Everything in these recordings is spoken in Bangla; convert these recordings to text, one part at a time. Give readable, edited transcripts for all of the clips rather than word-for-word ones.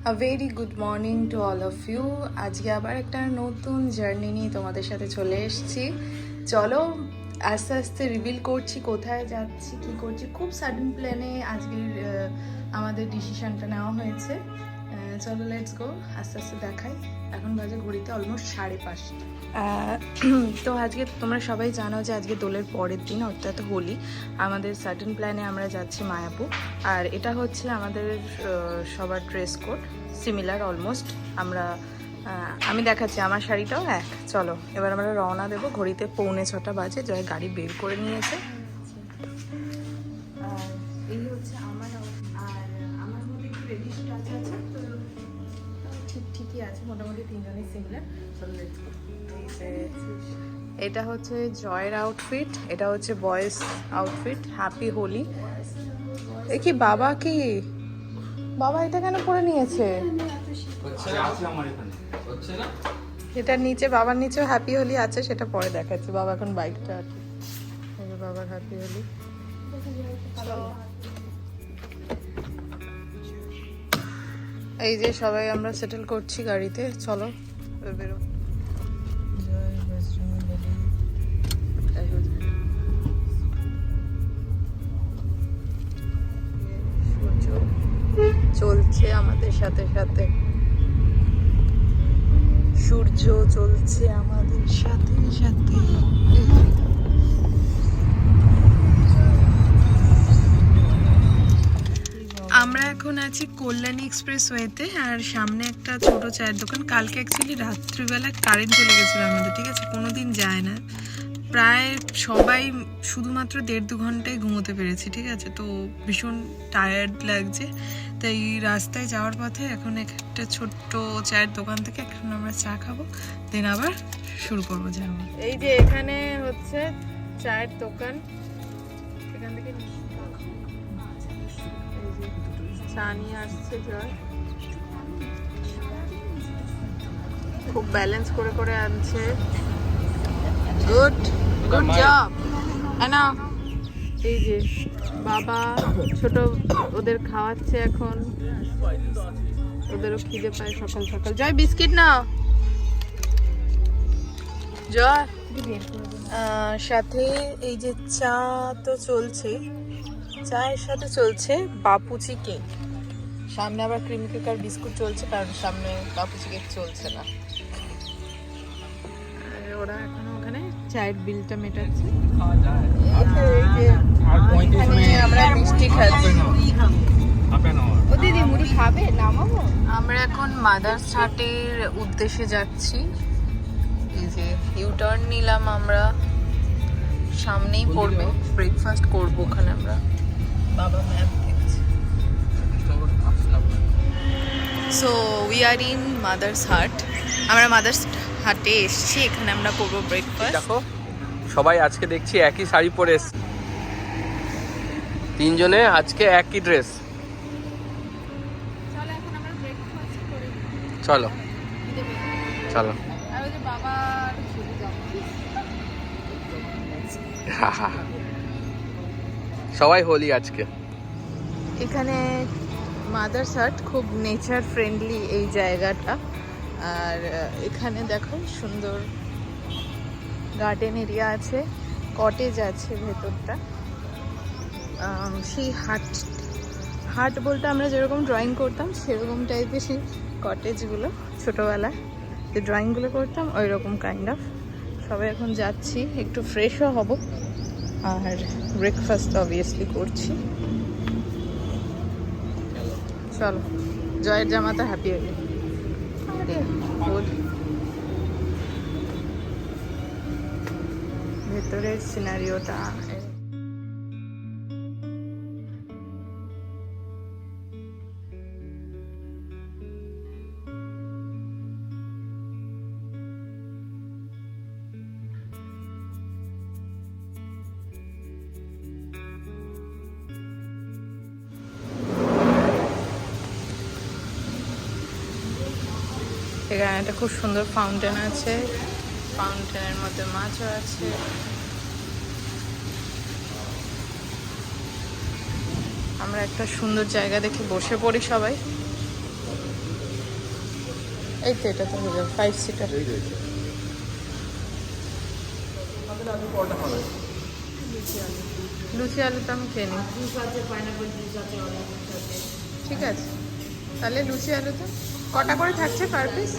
A very good morning to all of you. আজকে আবার একটা নতুন জার্নি নিয়ে তোমাদের সাথে চলে এসেছি। চলো আস্তে আস্তে রিভিল করছি কোথায় যাচ্ছি কি করছি। খুব সাডেন প্ল্যানে আজকের আমাদের ডিসিশনটা নেওয়া হয়েছে। চলো লেটস গো, আস্তে আস্তে দেখাই। এখন বাজে ঘড়িতে অলমোস্ট 5:30। তো আজকে তোমরা সবাই জানো যে আজকে দোলের পরের দিন অর্থাৎ হোলি। আমাদের সাডেন প্ল্যানে আমরা যাচ্ছি মায়াপুর। আর এটা হচ্ছে আমাদের সবার ড্রেস কোড সিমিলার অলমোস্ট। আমি দেখাচ্ছি আমার শাড়িটাও এক। চলো এবার আমরা রওনা দেবো। ঘড়িতে 6:45 বাজে। জয় গাড়ি বের করে নিয়েছে। আর এই হচ্ছে আমার মধ্যে একটু রেডিশ টাচ আছে, তো ঠিকই আছে মোটামুটি। তিনজনই সিমিলার। চলো লেটস গো। এটা হচ্ছে জয়ের আউটফিট, এটা হচ্ছে বয়েজ আউটফিট। হ্যাপি হোলি। এ কি বাবা, কি বাবা এটা কেন পরে নিয়েছে? এটার নিচে বাবার নিচেও হ্যাপি হোলি আছে, সেটা পরে দেখাচ্ছে। বাবা এখন বাইকটা আছে, বাবার হ্যাপি হোলি। এই যে সবাই আমরা সেটেল করছি গাড়িতে। চলো বেরো। চলছে আমাদের সাথে সাথে, সূর্য চলছে আমাদের সাথে সাথে। আমরা এখন আছি কল্যাণী এক্সপ্রেসওয়েতে। আর সামনে একটা ছোট চায়ের দোকান। কালকে অ্যাকচুয়ালি রাত্রিবেলা কারেন্ট চলে গেছিলো আমাদের, ঠিক আছে? কোনোদিন যায় না। প্রায় সবাই শুধুমাত্র 1.5-2 ঘন্টায় ঘুমোতে পেরেছি, ঠিক আছে? তো ভীষণ টায়ার্ড লাগছে। তাই রাস্তায় যাওয়ার পথে এখন একটা ছোট্ট চায়ের দোকান থেকে এখন আমরা চা খাবো, দেন আবার শুরু করবো জার্নি। এই যে এখানে হচ্ছে চায়ের দোকান, এখান থেকে চা নিয়ে আসছে জয়। খুব ব্যালেন্স করে করে আনছে। Good good job. না এই যে বাবা ছোট ওদের খাওয়াচ্ছে এখন। ওদেরও খিদে পায় সকাল সকাল। জয় বিস্কিট নাও। জয় সাথে এই যে চা তো চলছে, চায়ের সাথে চলছে বাপুচি কেক। সামনে আবার ক্রিম কেক আর বিস্কুট চলছে, কারণ সামনে বাপুচি কেক চলছে না। ওরা এখনো ওখানে চায়ের বিলটা মেটাচ্ছে। আমরা মিষ্টি খাচ্ছি। আমরা এখন মাদার্স হাটের উদ্দেশ্যে যাচ্ছি। এই যে ইউটার্ন নিলাম আমরা, সামনেই পড়বে। ব্রেকফাস্ট করবো ওখানে আমরা। বাবা ম্যাপ দেখছি। So we are in mother's হাট। আমরা মাদার্স হাটে এসেছি, এখানে আমরা করবো ব্রেকফাস্ট। দেখো সবাই আজকে দেখছি একই শাড়ি পরে এসছে, তিনজনে আজকে একই ড্রেস। চলো চলো। সবাই হোলি আজকে এখানে মাদার্স হাট খুব নেচার ফ্রেন্ডলি এই জায়গাটা। আর এখানে দেখো সুন্দর গার্ডেন এরিয়া আছে, কটেজ আছে ভেতরটা। সেই হাট বলতে আমরা যেরকম ড্রয়িং করতাম সেরকম টাইপের সেই কটেজগুলো, ছোটোবেলায় যে ড্রয়িংগুলো করতাম ওই রকম কাইন্ড অফ। সবাই এখন যাচ্ছি, একটু ফ্রেশও হব। আর ব্রেকফাস্ট অবভিয়াসলি করছি। চলো, জয়ের জামাটা হ্যাপি হয়ে ভেতরের সিনারিওটা। এখানে একটা খুব সুন্দর ফাউন্টেন আছে, ফাউন্টেনের মধ্যে মাছও আছে। আমরা একটা সুন্দর জায়গা দেখে বসে পড়ি সবাই। এই তো এটা তো হয়ে যাবে 5 সিটার। লুচি আলু তো আমি খেয়ে নিই। ঠিক আছে, তাহলে লুচি আলু তো কটা করে থাকছে পার পিস?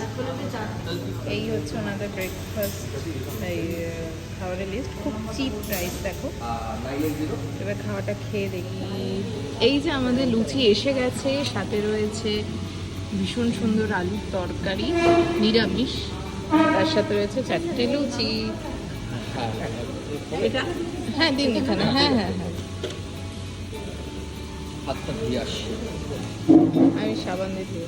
এই হচ্ছে ওনাদের ব্রেকফাস্ট, এই খাবারের লিস্ট, খুব চিপ প্রাইস দেখো। এবার খাওয়াটা খেয়ে দেখি। এই যে আমাদের লুচি এসে গেছে, সাথে রয়েছে ভীষণ সুন্দর আলুর তরকারি নিরামিষ, তার সাথে রয়েছে 4টে লুচি। এটা হ্যাঁ দিন এখানে, হ্যাঁ হ্যাঁ হ্যাঁ আমি সাবান দিয়ে দিই।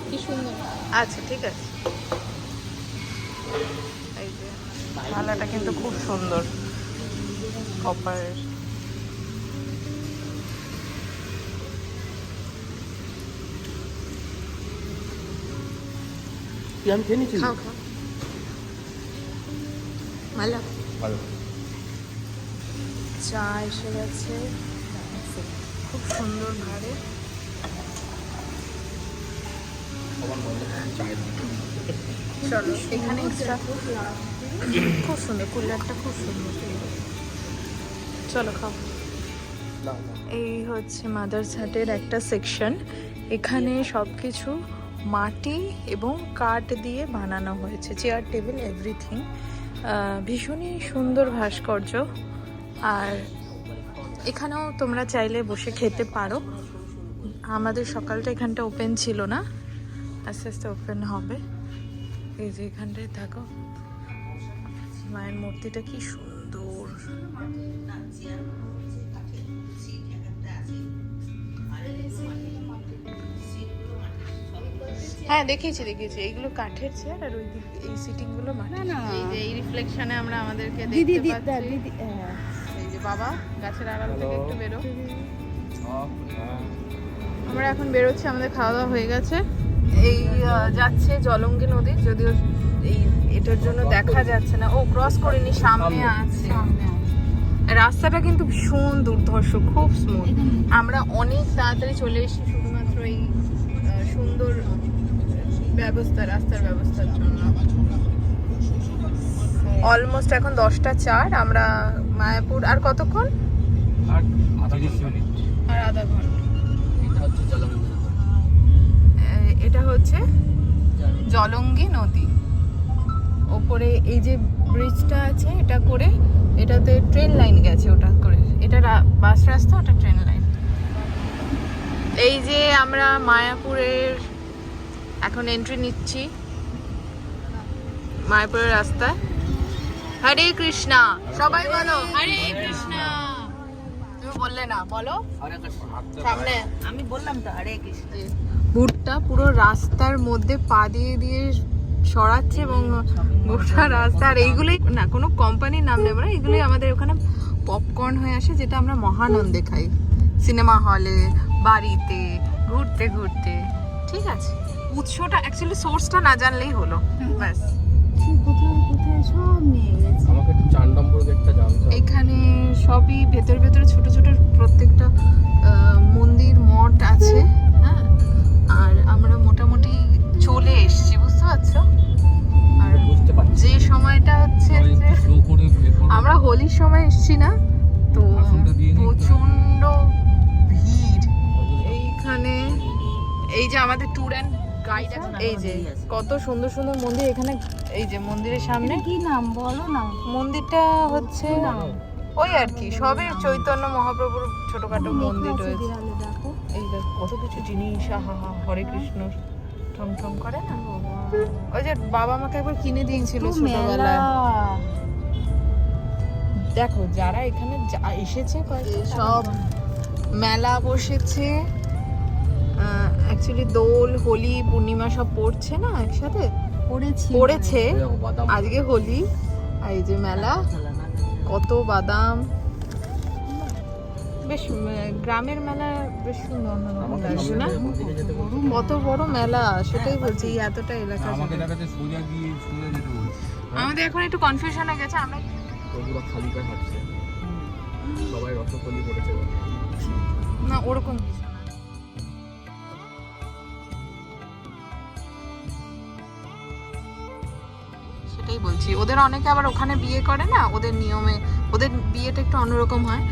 কি সুন্দর। আচ্ছা ঠিক আছে। এই যে থালাটা কিন্তু খুব সুন্দর, কপারের। আমি খেয়ে নিচ্ছি। খাও খাও, ভালো। চা এসে গেছে, খুব সুন্দর ভারে। চলো এখানে এক্সট্রা, খুব সুন্দর কুলারটা, খুব সুন্দর। চলো খাও। এই হচ্ছে মাদার্স হাটের একটা সেকশন। এখানে সব কিছু মাটি এবং কাঠ দিয়ে বানানো হয়েছে, চেয়ার টেবিল এভরিথিং। ভীষণই সুন্দর ভাস্কর্য। আর এখানেও তোমরা চাইলে বসে খেতে পারো। আমাদের সকালটা এখানটা ওপেন ছিল না, আস্তে আস্তে ওপেন হবে। এই যে এখানটায় থাকো, মায়ের মূর্তিটা কি সুন্দর। হ্যাঁ দেখিয়েছি দেখিয়েছি, এইগুলো কাঠের চেয়ার, আর ওই দিক এই সিটিং গুলো মাটির। এই যে এই রিফ্লেকশনে আমরা আমাদেরকে দেখতে পাচ্ছি। এই যে বাবা গাছের আড়াল থেকে একটু বেরো। আমরা এখন বেরোচ্ছি, আমাদের খাওয়া দাওয়া হয়ে গেছে। এই যাচ্ছে জলঙ্গি নদী, যদিও এই এটার জন্য দেখা যাচ্ছে না। ও ক্রস করিনি, সামনে আছে। রাস্তাটা কিন্তু ভীষণ দুর্ধর্ষ, খুব স্মুথ। আমরা অনেক তাড়াতাড়ি চলে এসেছি শুধুমাত্র এই সুন্দর ব্যবস্থা, রাস্তার ব্যবস্থার জন্য। অলমোস্ট এখন 10টা 4। আমরা মায়াপুর আর কতক্ষণ? আর আধা ঘন্টা। এটা হচ্ছে জলঙ্গি নদী। ওপরে এই যে ব্রিজটা আছে, এটা করে এটাতে ট্রেন লাইন গেছে, ওটা করে এটা বাস রাস্তা, ওটা ট্রেন লাইন। এই যে আমরা মায়াপুরের এখন এন্ট্রি নিচ্ছি, মায়াপুরের রাস্তায়। হরে কৃষ্ণা, সবাই বলো হরে কৃষ্ণা। তুমি বললে না, বলো সামনে। আমি বললাম তো হরে কৃষ্ণ। ভুট্টা পুরো রাস্তার মধ্যে পা দিয়ে দিয়ে সরাচ্ছে এবং গোটা রাস্তা। আর এইগুলোই না, কোনো কোম্পানির নাম নেব না, এগুলোই আমাদের ওখানে পপকর্ন হয়ে আসে, যেটা আমরা মহানন্দে খাই, সিনেমা হলে, বাড়িতে, ঘুরতে ঘুরতে। ঠিক আছে, উৎসটা অ্যাকচুয়ালি সোর্সটা না জানলেই হলো, ব্যাস। এখানে সবই ভেতরে ভেতরে ছোট ছোট প্রত্যেকটা মন্দির মঠ আছে। হ্যাঁ, আর আমরা মোটামুটি চলে এসেছি, বুঝতে পারছো? আর যে সময়টা হচ্ছে, আমরা হোলির সময় এসেছি না, তো প্রচন্ড ভিড় এইখানে। এই যে আমাদের ট্যুর অ্যান্ড গাইড, এই যে কত সুন্দর সুন্দর মন্দির এখানে। এই যে মন্দিরের সামনে কি নাম বলো না? মন্দিরটা হচ্ছে ওই আর কি, সবই চৈতন্য মহাপ্রভুর ছোটখাটো মন্দির রয়েছে। এই দেখো কত কিছু জিনিস, আহা হা, হরে কৃষ্ণ ঠং ঠং করে না। ওই যে বাবা আমাকে একবার কিনে দিয়েছিল ছোটবেলায়। দেখো যারা এখানে এসেছে, সব মেলা বসেছে। অ্যাকচুয়ালি দোল, হোলি, পূর্ণিমা সব পড়ছে না একসাথে, পড়েছে আজকে হোলি। আর এই যে মেলা, কত বাদাম, বেশ গ্রামের মেলা, বেশ সুন্দর লাগছে না? কত বড় মেলা, সেটাই বলছি। এতটা এলাকা আমাদের এখন একটু কনফিউশন হয়ে গেছে। আমরা না ওরকম কিছু না। এন্ট্রি। ওদের অনেকে আবার ওখানে বিয়ে করে না, ওদের নিয়মে ওদের বিয়েটা একটু অন্যরকম হয়।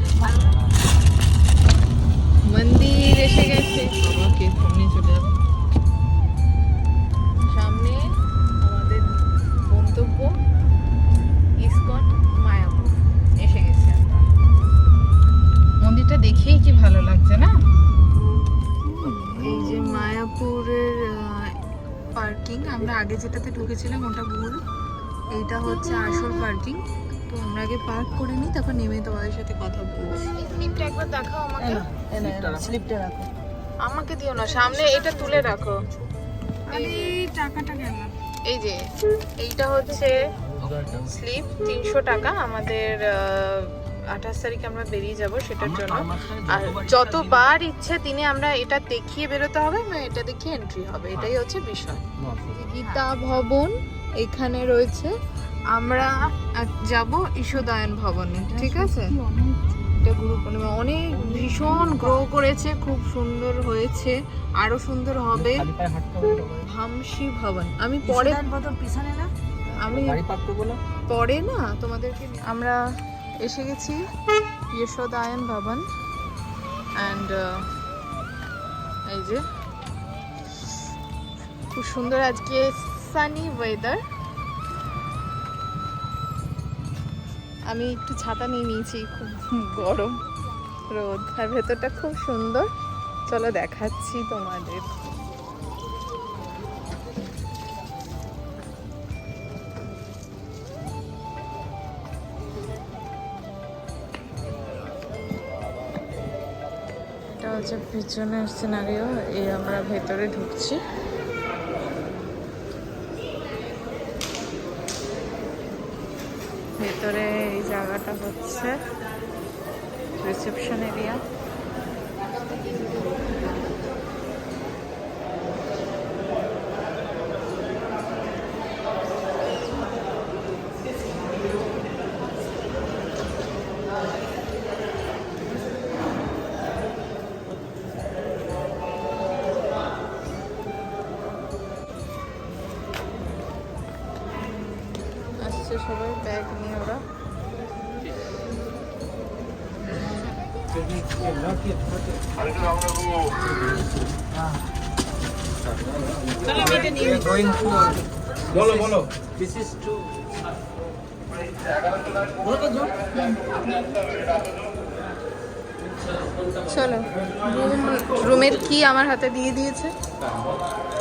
মন্দির এসে গেছে, বাবাকে ফোনে চলে যাবে। সামনে আমাদের গন্তব্য ইসকন মায়াপুর এসে গেছে আমরা। মন্দিরটা দেখেই কি ভালো লাগছে না। এই যে মায়াপুরের পার্কিং, আমরা আগে যেটাতে ঢুকেছিলাম ওটা ভুল, এইটা হচ্ছে আসল পার্কিং। তো আমরা আগে পার্ক করে নিই, তারপর নেমে তোমাদের সাথে কথা বলবো। স্লিপটা একবার দেখাও আমাকে। স্লিপটা রাখো। আমাকে দিও না, সামনে এটা তুলে রাখো। আরে টাকাটা কেন? এই যে এইটা হচ্ছে স্লিপ, 300 টাকা। আমাদের 28 তারিখে আমরা বেরিয়ে যাব সেটার জন্য। আর যতবার ইচ্ছে দিনে আমরা এটা দেখিয়ে বেরোতে হবে, এটা দেখিয়ে এন্ট্রি হবে, এটাই হচ্ছে বিষয়। গীতা ভবন এখানে রয়েছে, আমরা যাব ঈশোদায়ন ভবনে, ঠিক আছে? এটা গুরু পূর্ণিমা, অনেক ভীষণ গ্রো করেছে, খুব সুন্দর হয়েছে, আরো সুন্দর হবে। ভামসি ভবন আমি পরে পিছনে না, আমি পরে না তোমাদেরকে। আমরা এসে গেছি যশোদায়ন ভবন অ্যান্ড এই যে খুব সুন্দর আজকে সানি ওয়েদার। আমি একটু ছাতা নিয়ে নিয়েছি, খুব গরম রোদ, আর ভেতরটা খুব সুন্দর। চলো দেখাচ্ছি তোমাদের। এটা হচ্ছে পিছনের সিনারিও, এই আমরা ভেতরে ঢুকছি। ভেতরে এই জায়গাটা হচ্ছে রিসেপশন এরিয়া। আসছে সবাই ব্যাগ নিয়ে ওরা। বলো বলো। চলো, রুমের কি আমার হাতে দিয়ে দিয়েছে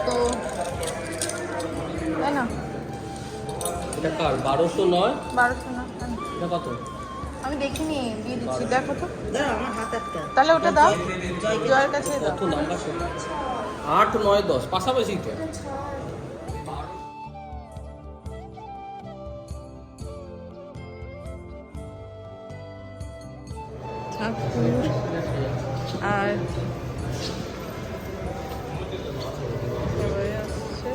তো, তাই না? এটা কার? 1200 নয়? 1200 না, এটা কত? আমি দেখিনি, দিয়ে দিচ্ছি, দেখো তো। দাঁড়া, আমার হাত একটা। তাহলে ওটা দাও, জয়ের কাছে দাও। কত নাম্বার? 8, 9, 10 পাশাপাশি তো। ঠাকুর আর সবাই আসছে।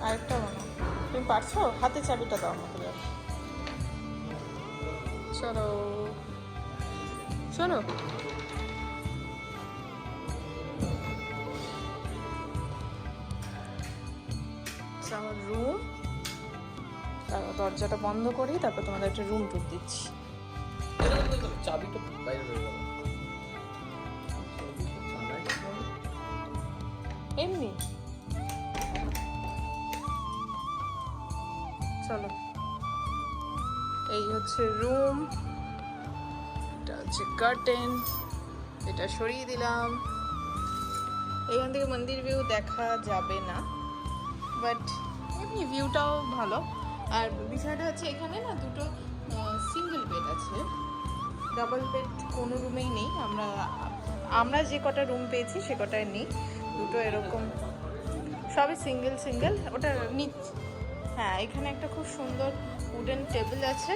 আরেকটা বানাও, তুমি পারছো? হাতে চাবিটা দাও আমাকে। চলো শোনো, আমার রুম, দরজাটা বন্ধ করি, তারপর তোমাদের একটা রুম টুর দিচ্ছি। চাবিটা বাইরে রয়ে গেল। এমনি চলো, এই হচ্ছে রুম, এটা হচ্ছে কার্টেন, এটা সরিয়ে দিলাম। এখান থেকে মন্দির ভিউ দেখা যাবে না, বাট এমনি ভিউটাও ভালো। আর বিষয়টা হচ্ছে এখানে না দুটো সিঙ্গেল বেড আছে, ডাবল বেড কোনো রুমেই নেই। আমরা যে কটা রুম পেয়েছি সে কটায় নেই, দুটো এরকম সবই সিঙ্গেল সিঙ্গেল। ওটা হ্যাঁ, এখানে একটা খুব সুন্দর উডেন টেবিল আছে,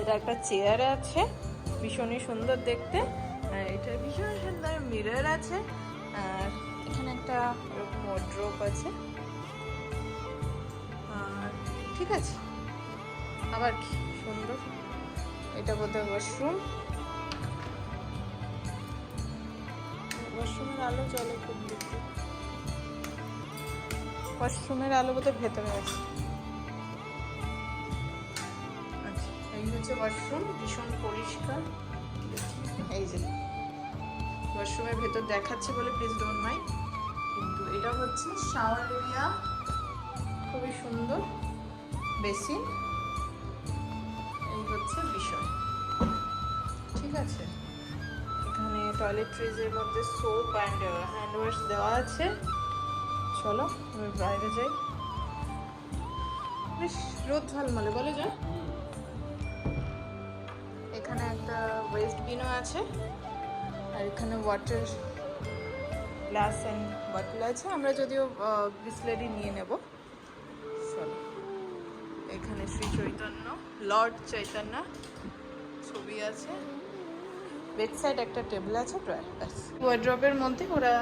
এটা একটা চেয়ার আছে, ভীষণই সুন্দর দেখতে। আর এটা ভীষণ সুন্দর মিরর আছে, আর এখানে একটা এরকম ওয়ার্ড্রোব আছে। আর ঠিক আছে, আবার কি সুন্দর এটা বোধহয় ওয়াশরুম। ওয়াশরুমের আলো জ্বলে খুব দেখতে। ওয়াশরুমের আলো বোধহয় ভেতরে আছে। আচ্ছা, এই হচ্ছে ওয়াশরুম, ভীষণ পরিষ্কার। এই যে ওয়াশরুমের ভেতর দেখাচ্ছে বলে প্লিজ ডোন্ট মাইন্ড। কিন্তু এটা হচ্ছে শাওয়ার এরিয়া, খুবই সুন্দর। বেসিন, এই হচ্ছে বিষয়। ঠিক আছে, এখানে টয়লেট্রিজের মধ্যে সোপ অ্যান্ড হ্যান্ড ওয়াশ দেওয়া আছে। চলো এবার বাইরে যাই। বেশ রোদ ঝলমলে, বলে যা। এখানে একটা ওয়েস্ট বিনও আছে, আর এখানে ওয়াটার গ্লাস অ্যান্ড বটল আছে। আমরা যদিও বিসলেরি নিয়ে নেব। চলো, এখানে শ্রী চৈতন্য, লর্ড চৈতন্য ছবি আছে। বেড সাইড একটা টেবিল আছে, ড্রয়ার। ব্যাস। ওয়ার্ড্রপের মধ্যে ওরা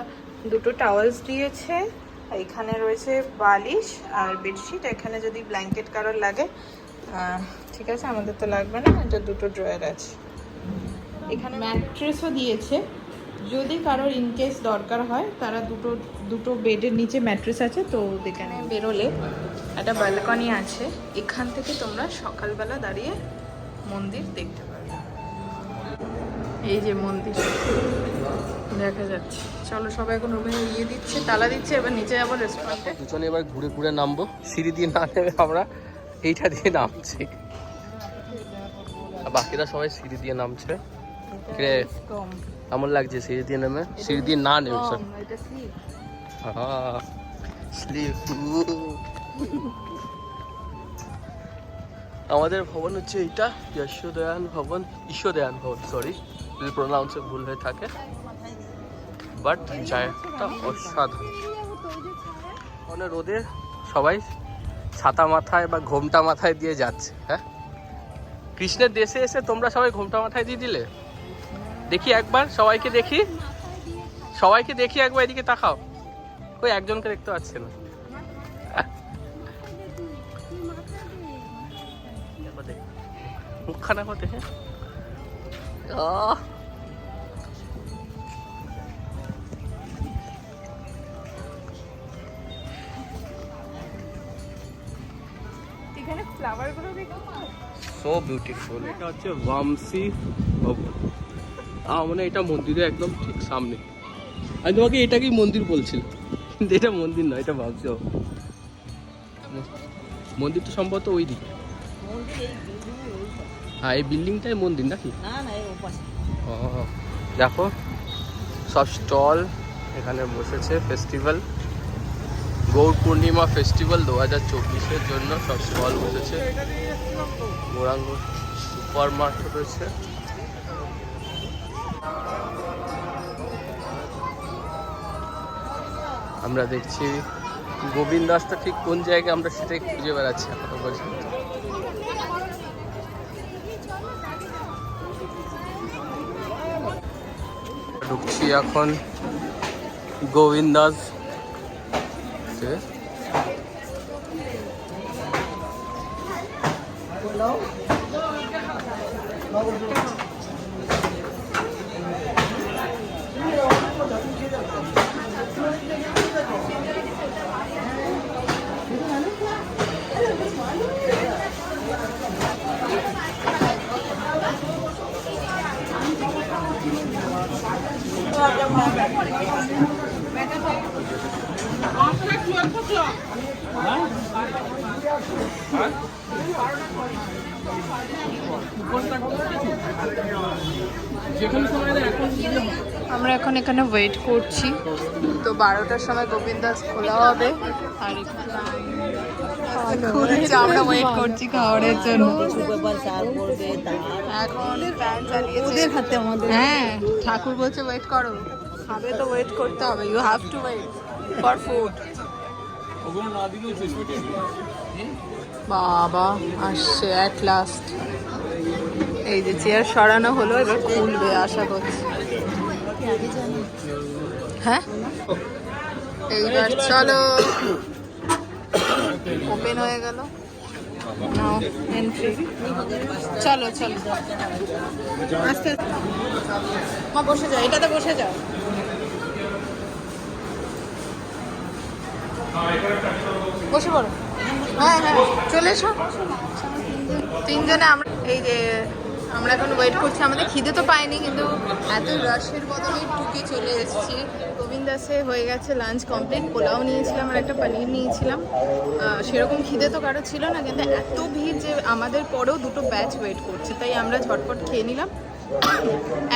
দুটো টাওয়ালস দিয়েছে। এখানে রয়েছে বালিশ আর বেডশিট। এখানে যদি ব্ল্যাঙ্কেট কারোর লাগে ঠিক আছে, আমাদের তো লাগবে না। এটা দুটো ড্রয়ার আছে। এখানে ম্যাট্রেসও দিয়েছে, যদি কারোর ইনকেস দরকার হয়। তারা দুটো বেডের নিচে ম্যাট্রেস আছে, তো এখানে বেরোলে একটা ব্যালকনি আছে। এখান থেকে তোমরা সকালবেলা দাঁড়িয়ে মন্দির দেখতে পারবে। এই যে মন্দির দেখা যাচ্ছে। চলো, সবাই এখন রুমে ইয়ে দিচ্ছে, তালা দিচ্ছে। এবার নিচে যাবো রেস্টুরেন্টে। দুজনে এবার ঘুরে ঘুরে নামবো। সিঁড়ি দিয়ে না নেমে আমরা এইটা দিয়ে নামছি, বাকিরা সবাই সিঁড়ি দিয়ে নামছে। কেমন লাগছে সিঁড়ি দিয়ে নেমে? সিঁড়ি দিয়ে না নেমে আমাদের ভবন হচ্ছে এইটা, যশোদয়ান ভবন, ঈশ্বরদয়ান ভবন, সরি প্রোনাউন্সে ভুল হয়ে থাকে, বাট জায়গাটা অসাধারণ। মানে রোদে সবাই ছাতা মাথায় বা ঘোমটা মাথায় দিয়ে যাচ্ছে। হ্যাঁ, কৃষ্ণের দেশে এসে তোমরা সবাই ঘোমটা মাথায় দিয়ে দিলে? দেখি একবার, সবাইকে দেখি, সবাইকে দেখি একবার, এদিকে তাকাও। ওই একজনকে দেখতে পাচ্ছে না। মুখখানা কত হ্যাঁ। এখানে ফ্লাওয়ারগুলো দেখো, সো বিউটিফুল। এটা হচ্ছে বামসি ভবন। মানে এটা মন্দিরের একদম ঠিক সামনে। আমি তোমাকে এটাকেই মন্দির বলছিলাম, কিন্তু এটা মন্দির নয়, এটা বামসি ভবন। মন্দিরটা সম্ভবত ওই দিকে। হ্যাঁ, এই বিল্ডিংটাই মন্দির নাকি? ও দেখো, সব স্টল এখানে বসেছে। ফেস্টিভ্যাল, গৌর পূর্ণিমা ফেস্টিভ্যাল 2024-এর জন্য সব স্টল বসেছে। গৌরাঙ্গ সুপার মার্কেট রয়েছে। আমরা দেখছি গোবিন্দ দাসটা ঠিক কোন জায়গায়, আমরা সেটাই খুঁজে বেড়াচ্ছি এখনো পর্যন্ত। ঢুকছি এখন গোবিন্দ দাস। আমরা এখন এখানে ওয়েট করছি, তো 12টার সময় গোবিন্দ দাস খোলা হবে। আর খুলছে, আমরা ওয়েট করছি খাওয়ারের জন্য। এখন ফ্যান চালিয়েছে হ্যাঁ, ঠাকুর বলছে ওয়েট করো, খাবে তো ওয়েট করতে হবে। You have to wait for food. বাবা আসছে অ্যাট লাস্ট। এই যে চেয়ার সরানো হলো, এবার খুলবে আশা করছি। হ্যাঁ, এইবার চলো, ওপেন হয়ে গেল। নাও এন্ট্রি। চলো চলো আস্তে আস্তে। মা বসে যাও, এটাতে বসে যাও। বসে পড়ো। হ্যাঁ হ্যাঁ চলে এসো। তিনজনে আমরা এই যে আমরা এখন ওয়েট করছি। আমাদের খিদে তো পাইনি, কিন্তু এত রাশের বদলে টুকে চলে এসেছি। গোবিন্দাসে হয়ে গেছে লাঞ্চ কমপ্লিট। পোলাও নিয়েছিলাম আর একটা পনির নিয়েছিলাম। সেরকম খিদে তো কারো ছিল না, কিন্তু এত ভিড় যে আমাদের পরেও দুটো ব্যাচ ওয়েট করছে, তাই আমরা ঝটপট খেয়ে নিলাম।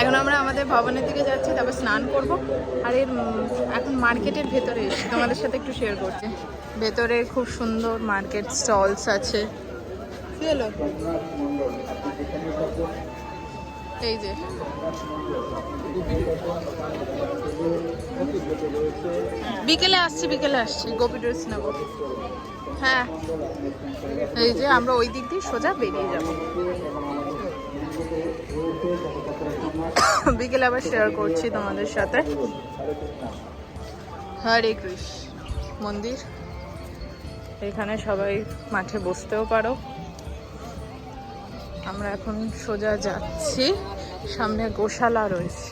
এখন আমরা আমাদের ভবনের দিকে যাচ্ছি, তারপর স্নান করব। আর এর এখন মার্কেটের ভেতরে এসেছি, তোমাদের সাথে একটু শেয়ার করছি। ভেতরে খুব সুন্দর মার্কেট স্টলস আছে। কি হলো? এই যে বিকেলে আসছি গোপী ড্রেস নেবো। হ্যাঁ এই যে আমরা ওই দিক দিয়ে সোজা বেরিয়ে যাব। বিকেলে আবার শেয়ার করছি তোমাদের সাথে। হরে কৃষ্ণ মন্দির, এখানে সবাই মাঠে বসতেও পারো। আমরা এখন সোজা যাচ্ছি, সামনে গোশালা রয়েছে।